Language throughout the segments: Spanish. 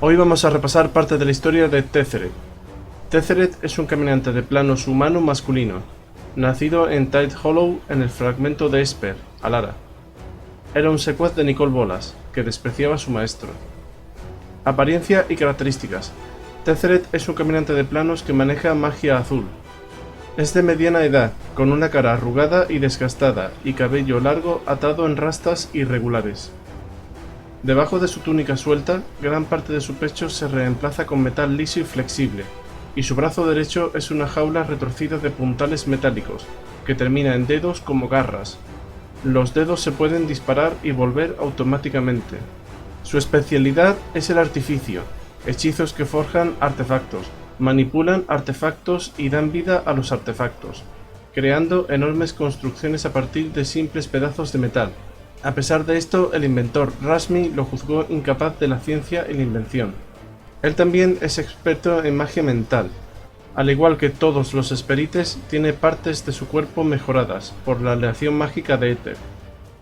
Hoy vamos a repasar parte de la historia de Tezzeret. Tezzeret es un caminante de planos humano masculino, nacido en Tide Hollow en el fragmento de Esper, Alara. Era un secuaz de Nicol Bolas, que despreciaba a su maestro. Apariencia y características. Tezzeret es un caminante de planos que maneja magia azul. Es de mediana edad, con una cara arrugada y desgastada y cabello largo atado en rastas irregulares. Debajo de su túnica suelta, gran parte de su pecho se reemplaza con metal liso y flexible, y su brazo derecho es una jaula retorcida de puntales metálicos, que termina en dedos como garras. Los dedos se pueden disparar y volver automáticamente. Su especialidad es el artificio, hechizos que forjan artefactos, manipulan artefactos y dan vida a los artefactos, creando enormes construcciones a partir de simples pedazos de metal. A pesar de esto, el inventor Razmi lo juzgó incapaz de la ciencia y la invención. Él también es experto en magia mental. Al igual que todos los esperites, tiene partes de su cuerpo mejoradas por la aleación mágica de éter.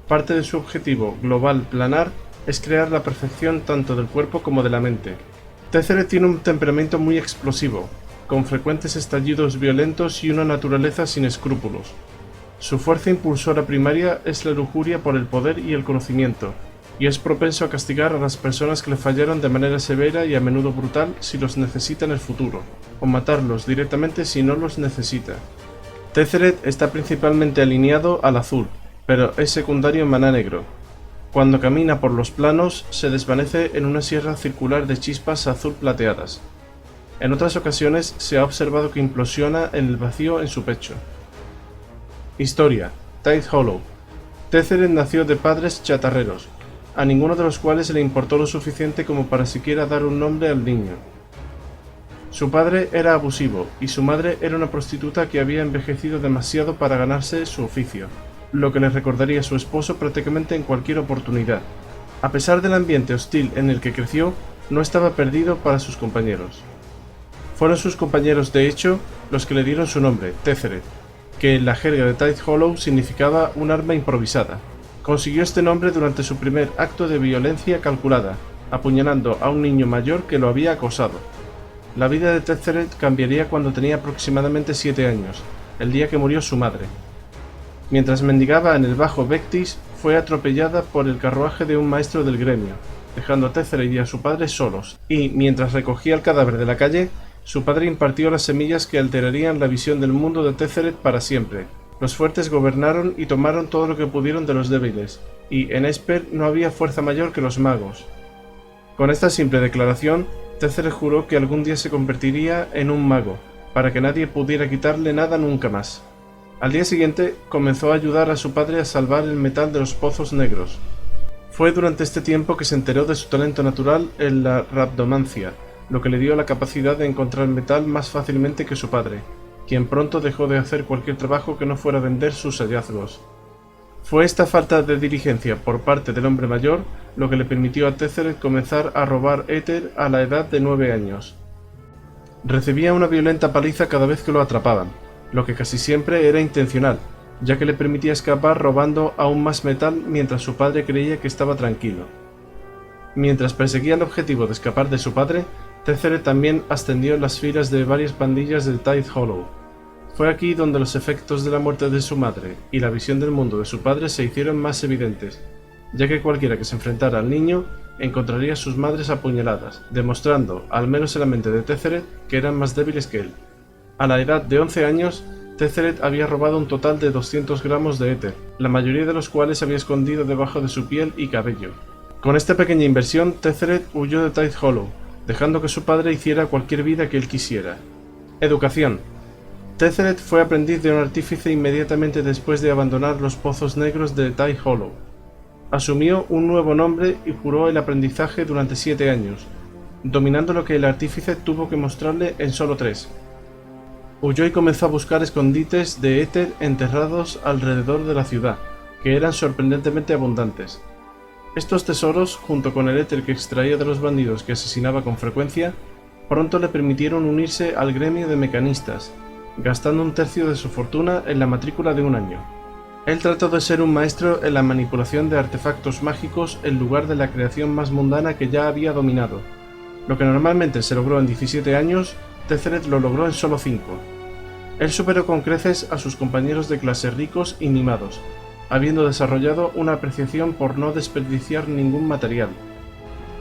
Parte de su objetivo global planar es crear la perfección tanto del cuerpo como de la mente. Tezzeret tiene un temperamento muy explosivo, con frecuentes estallidos violentos y una naturaleza sin escrúpulos. Su fuerza impulsora primaria es la lujuria por el poder y el conocimiento, y es propenso a castigar a las personas que le fallaron de manera severa y a menudo brutal si los necesita en el futuro, o matarlos directamente si no los necesita. Tezzeret está principalmente alineado al azul, pero es secundario en maná negro. Cuando camina por los planos, se desvanece en una sierra circular de chispas azul plateadas. En otras ocasiones se ha observado que implosiona en el vacío en su pecho. Historia: Tide Hollow. Tezzeret nació de padres chatarreros, a ninguno de los cuales le importó lo suficiente como para siquiera dar un nombre al niño. Su padre era abusivo y su madre era una prostituta que había envejecido demasiado para ganarse su oficio, lo que le recordaría a su esposo prácticamente en cualquier oportunidad. A pesar del ambiente hostil en el que creció, no estaba perdido para sus compañeros. Fueron sus compañeros, de hecho, los que le dieron su nombre, Tezzeret, que en la jerga de Tide Hollow significaba un arma improvisada. Consiguió este nombre durante su primer acto de violencia calculada, apuñalando a un niño mayor que lo había acosado. La vida de Tezzeret cambiaría cuando tenía aproximadamente 7 años, el día que murió su madre. Mientras mendigaba en el Bajo Vectis, fue atropellada por el carruaje de un maestro del gremio, dejando a Tezzeret y a su padre solos, y, mientras recogía el cadáver de la calle, su padre impartió las semillas que alterarían la visión del mundo de Tezzeret para siempre. Los fuertes gobernaron y tomaron todo lo que pudieron de los débiles, y en Esper no había fuerza mayor que los magos. Con esta simple declaración, Tezzeret juró que algún día se convertiría en un mago, para que nadie pudiera quitarle nada nunca más. Al día siguiente, comenzó a ayudar a su padre a salvar el metal de los pozos negros. Fue durante este tiempo que se enteró de su talento natural en la rabdomancia, lo que le dio la capacidad de encontrar metal más fácilmente que su padre, quien pronto dejó de hacer cualquier trabajo que no fuera vender sus hallazgos. Fue esta falta de diligencia por parte del hombre mayor lo que le permitió a Tezzeret comenzar a robar éter a la edad de 9 años. Recibía una violenta paliza cada vez que lo atrapaban, lo que casi siempre era intencional, ya que le permitía escapar robando aún más metal mientras su padre creía que estaba tranquilo. Mientras perseguía el objetivo de escapar de su padre, Tezzeret también ascendió en las filas de varias pandillas de Tide Hollow. Fue aquí donde los efectos de la muerte de su madre y la visión del mundo de su padre se hicieron más evidentes, ya que cualquiera que se enfrentara al niño encontraría a sus madres apuñaladas, demostrando, al menos en la mente de Tezzeret, que eran más débiles que él. A la edad de 11 años, Tezzeret había robado un total de 200 gramos de éter, la mayoría de los cuales había escondido debajo de su piel y cabello. Con esta pequeña inversión, Tezzeret huyó de Tide Hollow, dejando que su padre hiciera cualquier vida que él quisiera. Educación. Tezzeret fue aprendiz de un artífice inmediatamente después de abandonar los pozos negros de Tide Hollow. Asumió un nuevo nombre y juró el aprendizaje durante 7 años, dominando lo que el artífice tuvo que mostrarle en solo 3. Huyó y comenzó a buscar escondites de éter enterrados alrededor de la ciudad, que eran sorprendentemente abundantes. Estos tesoros, junto con el éter que extraía de los bandidos que asesinaba con frecuencia, pronto le permitieron unirse al gremio de mecanistas, gastando un tercio de su fortuna en la matrícula de un año. Él trató de ser un maestro en la manipulación de artefactos mágicos en lugar de la creación más mundana que ya había dominado. Lo que normalmente se logró en 17 años, Tezzeret lo logró en solo 5. Él superó con creces a sus compañeros de clase ricos y mimados, habiendo desarrollado una apreciación por no desperdiciar ningún material.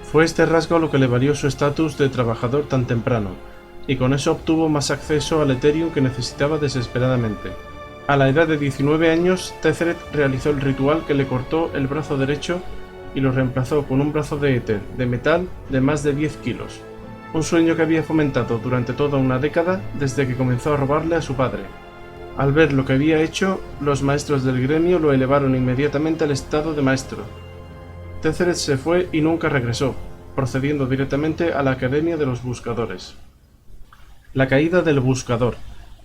Fue este rasgo lo que le valió su estatus de trabajador tan temprano, y con eso obtuvo más acceso al Ethereum que necesitaba desesperadamente. A la edad de 19 años, Tezzeret realizó el ritual que le cortó el brazo derecho y lo reemplazó con un brazo de éter de metal de más de 10 kilos, un sueño que había fomentado durante toda una década desde que comenzó a robarle a su padre. Al ver lo que había hecho, los maestros del gremio lo elevaron inmediatamente al estado de maestro. Tezzeret se fue y nunca regresó, procediendo directamente a la Academia de los Buscadores. La caída del Buscador.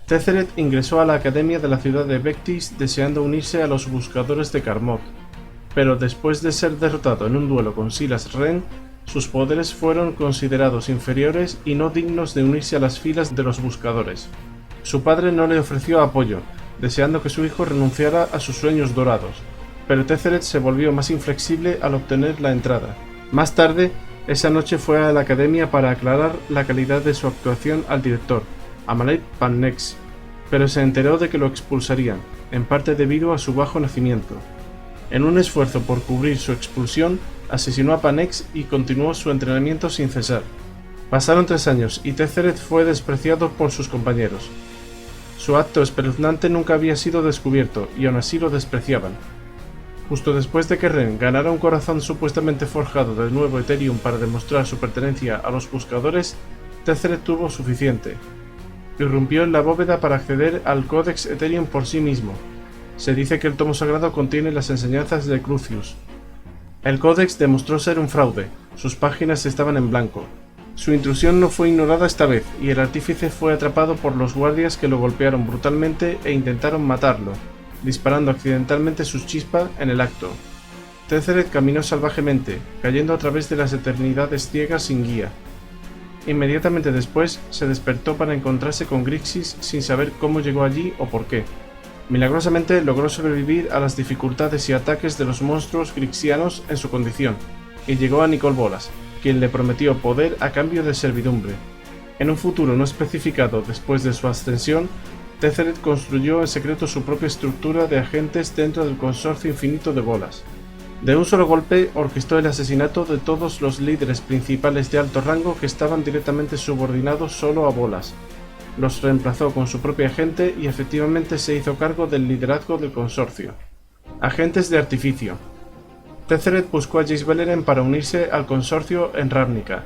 Tezzeret ingresó a la Academia de la ciudad de Vectis deseando unirse a los Buscadores de Karmoth, pero después de ser derrotado en un duelo con Silas Renn, sus poderes fueron considerados inferiores y no dignos de unirse a las filas de los Buscadores. Su padre no le ofreció apoyo, deseando que su hijo renunciara a sus sueños dorados, pero Tezzeret se volvió más inflexible al obtener la entrada. Más tarde, esa noche fue a la academia para aclarar la calidad de su actuación al director, Amalek Pannex, pero se enteró de que lo expulsarían, en parte debido a su bajo nacimiento. En un esfuerzo por cubrir su expulsión, asesinó a Pannex y continuó su entrenamiento sin cesar. Pasaron 3 años y Tezzeret fue despreciado por sus compañeros. Su acto espeluznante nunca había sido descubierto y aún así lo despreciaban. Justo después de que Renn ganara un corazón supuestamente forjado del nuevo Ethereum para demostrar su pertenencia a los Buscadores, Tezzeret tuvo suficiente. Irrumpió en la bóveda para acceder al Codex Ethereum por sí mismo. Se dice que el tomo sagrado contiene las enseñanzas de Crucius. El Codex demostró ser un fraude, sus páginas estaban en blanco. Su intrusión no fue ignorada esta vez y el artífice fue atrapado por los guardias que lo golpearon brutalmente e intentaron matarlo, disparando accidentalmente su chispa en el acto. Tezzeret caminó salvajemente, cayendo a través de las eternidades ciegas sin guía. Inmediatamente después se despertó para encontrarse con Grixis sin saber cómo llegó allí o por qué. Milagrosamente logró sobrevivir a las dificultades y ataques de los monstruos grixianos en su condición, y llegó a Nicol Bolas, quien le prometió poder a cambio de servidumbre. En un futuro no especificado después de su ascensión, Tezzeret construyó en secreto su propia estructura de agentes dentro del consorcio infinito de Bolas. De un solo golpe orquestó el asesinato de todos los líderes principales de alto rango que estaban directamente subordinados solo a Bolas. Los reemplazó con su propia gente y efectivamente se hizo cargo del liderazgo del consorcio. Agentes de artificio. Tezzeret buscó a Jace Beleren para unirse al consorcio en Ravnica.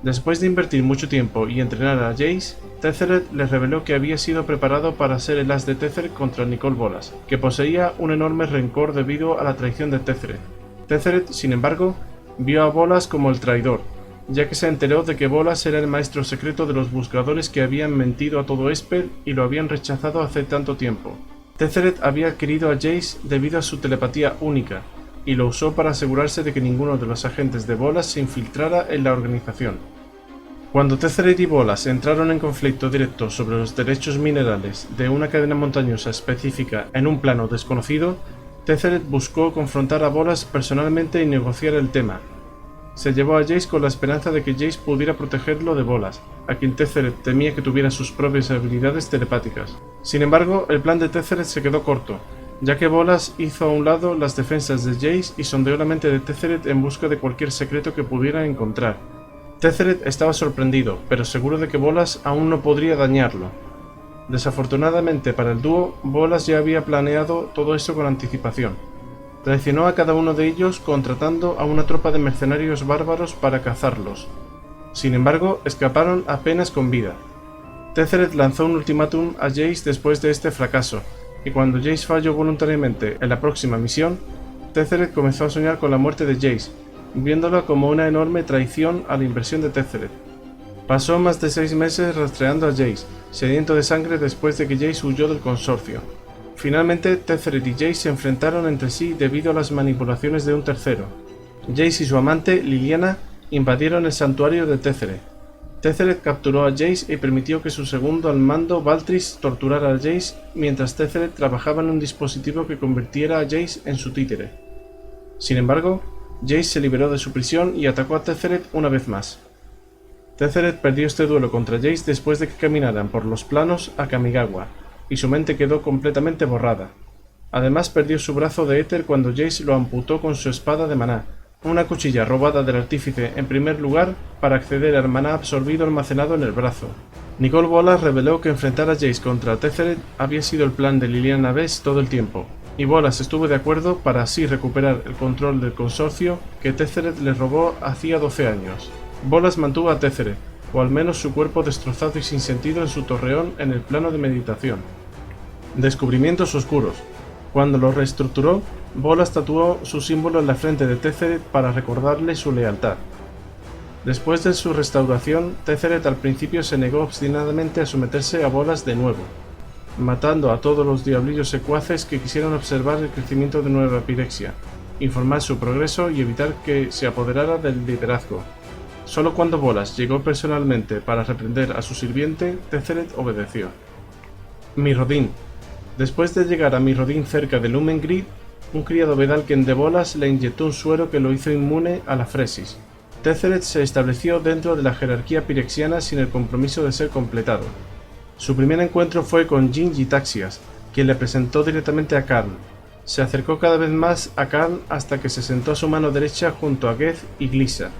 Después de invertir mucho tiempo y entrenar a Jace, Tezzeret le reveló que había sido preparado para ser el as de Tezzeret contra Nicol Bolas, que poseía un enorme rencor debido a la traición de Tezzeret. Tezzeret, sin embargo, vio a Bolas como el traidor, ya que se enteró de que Bolas era el maestro secreto de los buscadores que habían mentido a todo Esper y lo habían rechazado hace tanto tiempo. Tezzeret había adquirido a Jace debido a su telepatía única, y lo usó para asegurarse de que ninguno de los agentes de Bolas se infiltrara en la organización. Cuando Tezzeret y Bolas entraron en conflicto directo sobre los derechos minerales de una cadena montañosa específica en un plano desconocido, Tezzeret buscó confrontar a Bolas personalmente y negociar el tema. Se llevó a Jace con la esperanza de que Jace pudiera protegerlo de Bolas, a quien Tezzeret temía que tuviera sus propias habilidades telepáticas. Sin embargo, el plan de Tezzeret se quedó corto, ya que Bolas hizo a un lado las defensas de Jace y sondeó la mente de Tezzeret en busca de cualquier secreto que pudiera encontrar. Tezzeret estaba sorprendido, pero seguro de que Bolas aún no podría dañarlo. Desafortunadamente para el dúo, Bolas ya había planeado todo eso con anticipación. Traicionó a cada uno de ellos contratando a una tropa de mercenarios bárbaros para cazarlos. Sin embargo, escaparon apenas con vida. Tezzeret lanzó un ultimátum a Jace después de este fracaso, y cuando Jace falló voluntariamente en la próxima misión, Tezzeret comenzó a soñar con la muerte de Jace, viéndola como una enorme traición a la inversión de Tezzeret. Pasó más de 6 meses rastreando a Jace, sediento de sangre después de que Jace huyó del consorcio. Finalmente, Tezzeret y Jace se enfrentaron entre sí debido a las manipulaciones de un tercero. Jace y su amante, Liliana, invadieron el santuario de Tezzeret. Tezzeret capturó a Jace y permitió que su segundo al mando, Valtris, torturara a Jace mientras Tezzeret trabajaba en un dispositivo que convirtiera a Jace en su títere. Sin embargo, Jace se liberó de su prisión y atacó a Tezzeret una vez más. Tetheret perdió este duelo contra Jace después de que caminaran por los planos a Kamigawa, y su mente quedó completamente borrada. Además perdió su brazo de éter cuando Jace lo amputó con su espada de maná, una cuchilla robada del artífice en primer lugar para acceder al maná absorbido almacenado en el brazo. Nicole Bolas reveló que enfrentar a Jace contra Tetheret había sido el plan de Liliana Vess todo el tiempo, y Bolas estuvo de acuerdo para así recuperar el control del consorcio que Tetheret le robó hacía 12 años. Bolas mantuvo a Tetheret, o al menos su cuerpo destrozado y sin sentido en su torreón en el plano de meditación. Descubrimientos oscuros. Cuando lo reestructuró, Bolas tatuó su símbolo en la frente de Tetheret para recordarle su lealtad. Después de su restauración, Tetheret al principio se negó obstinadamente a someterse a Bolas de nuevo, matando a todos los diablillos secuaces que quisieran observar el crecimiento de Nueva Pirexia, informar su progreso y evitar que se apoderara del liderazgo. Solo cuando Bolas llegó personalmente para reprender a su sirviente, Tetheret obedeció. Mirrodin. Después de llegar a Mirrodin cerca de Lumengrid, un criado Vedalken de Bolas le inyectó un suero que lo hizo inmune a la fresis. Tetheret se estableció dentro de la jerarquía pirexiana sin el compromiso de ser completado. Su primer encuentro fue con Jin Gitaxias, quien le presentó directamente a Karn. Se acercó cada vez más a Karn hasta que se sentó a su mano derecha junto a Geth y Glissa.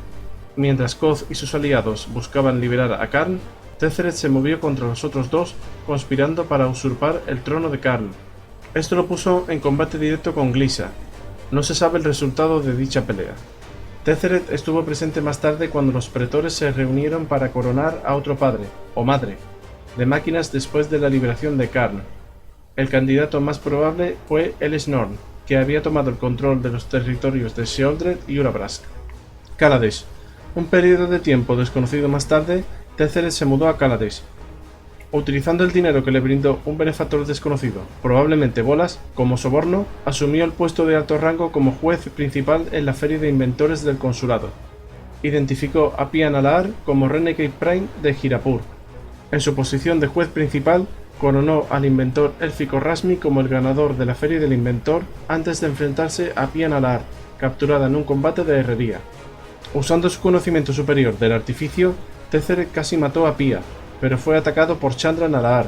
Mientras Koth y sus aliados buscaban liberar a Karn, Tetheret se movió contra los otros dos, conspirando para usurpar el trono de Karn. Esto lo puso en combate directo con Glissa. No se sabe el resultado de dicha pelea. Tetheret estuvo presente más tarde cuando los pretores se reunieron para coronar a otro padre, o madre, de máquinas después de la liberación de Karn. El candidato más probable fue el Snorn, que había tomado el control de los territorios de Sheoldred y Urabrask. Kaladesh. Un periodo de tiempo desconocido más tarde, Tetheret se mudó a Kaladesh. Utilizando el dinero que le brindó un benefactor desconocido, probablemente Bolas, como soborno, asumió el puesto de alto rango como juez principal en la Feria de Inventores del Consulado. Identificó a Pian Alahar como Renegade Prime de Jirapur. En su posición de juez principal, coronó al inventor élfico Razmi como el ganador de la Feria del Inventor antes de enfrentarse a Pian Alahar, capturada en un combate de herrería. Usando su conocimiento superior del artificio, Tetheret casi mató a Pia, pero fue atacado por Chandra Nalaar.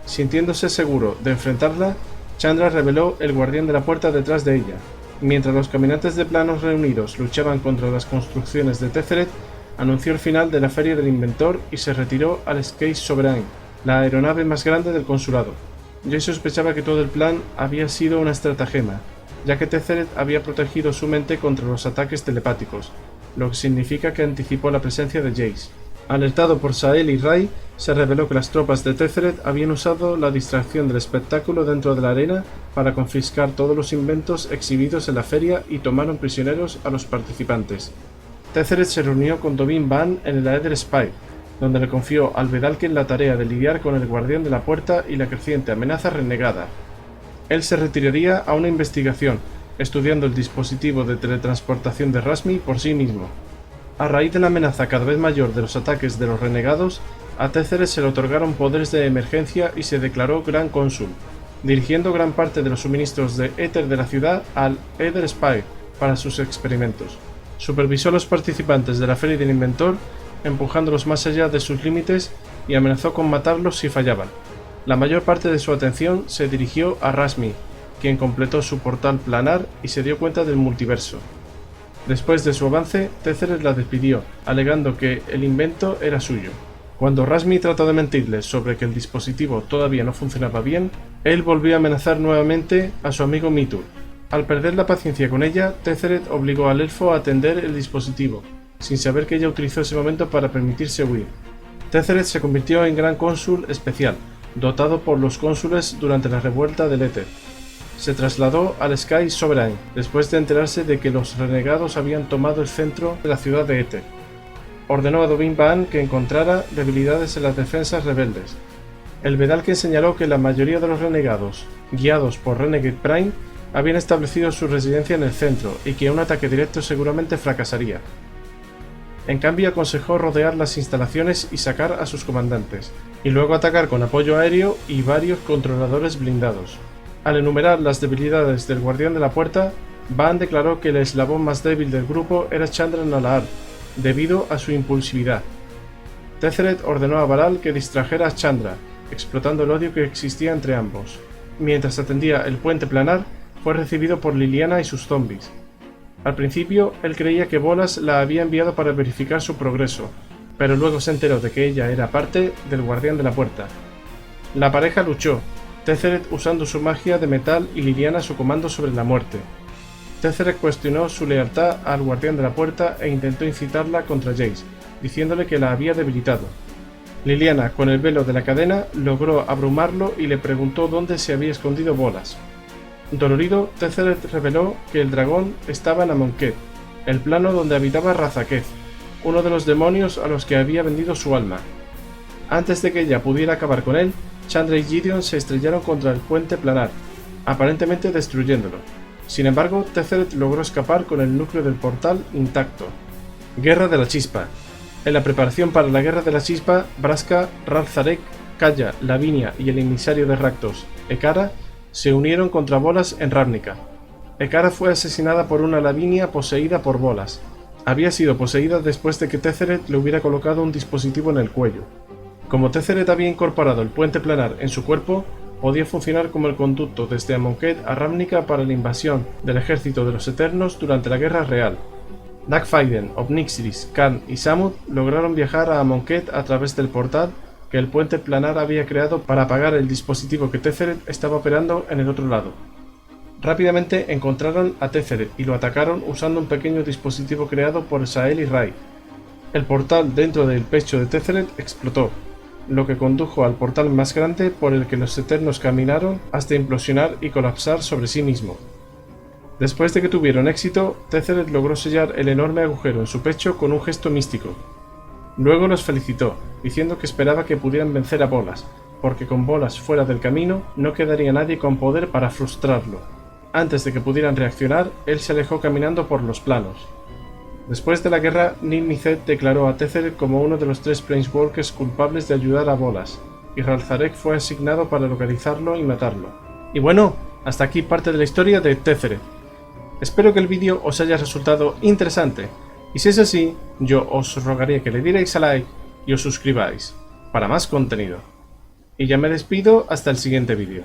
Sintiéndose seguro de enfrentarla, Chandra reveló el guardián de la puerta detrás de ella. Mientras los caminantes de planos reunidos luchaban contra las construcciones de Tetheret, anunció el final de la Feria del Inventor y se retiró al Space Sovereign, la aeronave más grande del consulado. Jace sospechaba que todo el plan había sido una estratagema, ya que Tetheret había protegido su mente contra los ataques telepáticos, lo que significa que anticipó la presencia de Jace. Alertado por Sael y Rai, se reveló que las tropas de Tetheret habían usado la distracción del espectáculo dentro de la arena para confiscar todos los inventos exhibidos en la feria y tomaron prisioneros a los participantes. Tetheret se reunió con Dovin Baan en el Aether Spire, donde le confió al Vedalken la tarea de lidiar con el guardián de la puerta y la creciente amenaza renegada. Él se retiraría a una investigación, estudiando el dispositivo de teletransportación de Razmi por sí mismo. A raíz de la amenaza cada vez mayor de los ataques de los renegados, a Tetheret se le otorgaron poderes de emergencia y se declaró Gran Cónsul, dirigiendo gran parte de los suministros de éter de la ciudad al Aether Spire para sus experimentos. Supervisó a los participantes de la Feria del Inventor, empujándolos más allá de sus límites y amenazó con matarlos si fallaban. La mayor parte de su atención se dirigió a Razmi, quien completó su portal planar y se dio cuenta del multiverso. Después de su avance, Tetheret la despidió, alegando que el invento era suyo. Cuando Razmi trató de mentirle sobre que el dispositivo todavía no funcionaba bien, él volvió a amenazar nuevamente a su amigo Mitur. Al perder la paciencia con ella, Tetheret obligó al elfo a atender el dispositivo, sin saber que ella utilizó ese momento para permitirse huir. Tetheret se convirtió en Gran Cónsul especial, dotado por los cónsules durante la revuelta del éter. Se trasladó al Sky Sovereign, después de enterarse de que los renegados habían tomado el centro de la ciudad de Éter. Ordenó a Dovin Baan que encontrara debilidades en las defensas rebeldes. El Vedalken señaló que la mayoría de los renegados, guiados por Renegade Prime, habían establecido su residencia en el centro y que un ataque directo seguramente fracasaría. En cambio, aconsejó rodear las instalaciones y sacar a sus comandantes, y luego atacar con apoyo aéreo y varios controladores blindados. Al enumerar las debilidades del guardián de la puerta, Baan declaró que el eslabón más débil del grupo era Chandra Nalaar, debido a su impulsividad. Tezzeret ordenó a Baral que distrajera a Chandra, explotando el odio que existía entre ambos. Mientras atendía el puente planar, fue recibido por Liliana y sus zombies. Al principio, él creía que Bolas la había enviado para verificar su progreso, pero luego se enteró de que ella era parte del guardián de la puerta. La pareja luchó, Tezzeret usando su magia de metal y Liliana su comando sobre la muerte. Tezzeret cuestionó su lealtad al guardián de la puerta e intentó incitarla contra Jace, diciéndole que la había debilitado. Liliana, con el velo de la cadena, logró abrumarlo y le preguntó dónde se había escondido Bolas. Dolorido, Tezzeret reveló que el dragón estaba en Amonkhet, el plano donde habitaba Razaketh, uno de los demonios a los que había vendido su alma. Antes de que ella pudiera acabar con él, Chandra y Gideon se estrellaron contra el puente planar, aparentemente destruyéndolo. Sin embargo, Tezzeret logró escapar con el núcleo del portal intacto. Guerra de la Chispa. En la preparación para la Guerra de la Chispa, Braska, Ral-Zarek, Kaya, Lavinia y el emisario de Rakdos, Ekara, se unieron contra Bolas en Ravnica. Ekara fue asesinada por una Lavinia poseída por Bolas. Había sido poseída después de que Tezzeret le hubiera colocado un dispositivo en el cuello. Como Tezzeret había incorporado el puente planar en su cuerpo, podía funcionar como el conducto desde Amonkhet a Ravnica para la invasión del ejército de los Eternos durante la Guerra Real. Nagfaiden, Obnixiris, Khan y Samut lograron viajar a Amonkhet a través del portal que el puente planar había creado para apagar el dispositivo que Tezzeret estaba operando en el otro lado. Rápidamente encontraron a Tezzeret y lo atacaron usando un pequeño dispositivo creado por Sael y Rai. El portal dentro del pecho de Tezzeret explotó, lo que condujo al portal más grande por el que los Eternos caminaron hasta implosionar y colapsar sobre sí mismo. Después de que tuvieron éxito, Tezzeret logró sellar el enorme agujero en su pecho con un gesto místico. Luego los felicitó, diciendo que esperaba que pudieran vencer a Bolas, porque con Bolas fuera del camino no quedaría nadie con poder para frustrarlo. Antes de que pudieran reaccionar, él se alejó caminando por los planos. Después de la guerra, Nin-Nitheth declaró a Tezzeret como uno de los 3 Planeswalkers culpables de ayudar a Bolas, y Ral-Zarek fue asignado para localizarlo y matarlo. Y bueno, hasta aquí parte de la historia de Tezzeret. Espero que el vídeo os haya resultado interesante, y si es así, yo os rogaría que le dierais a like y os suscribáis para más contenido. Y ya me despido hasta el siguiente vídeo.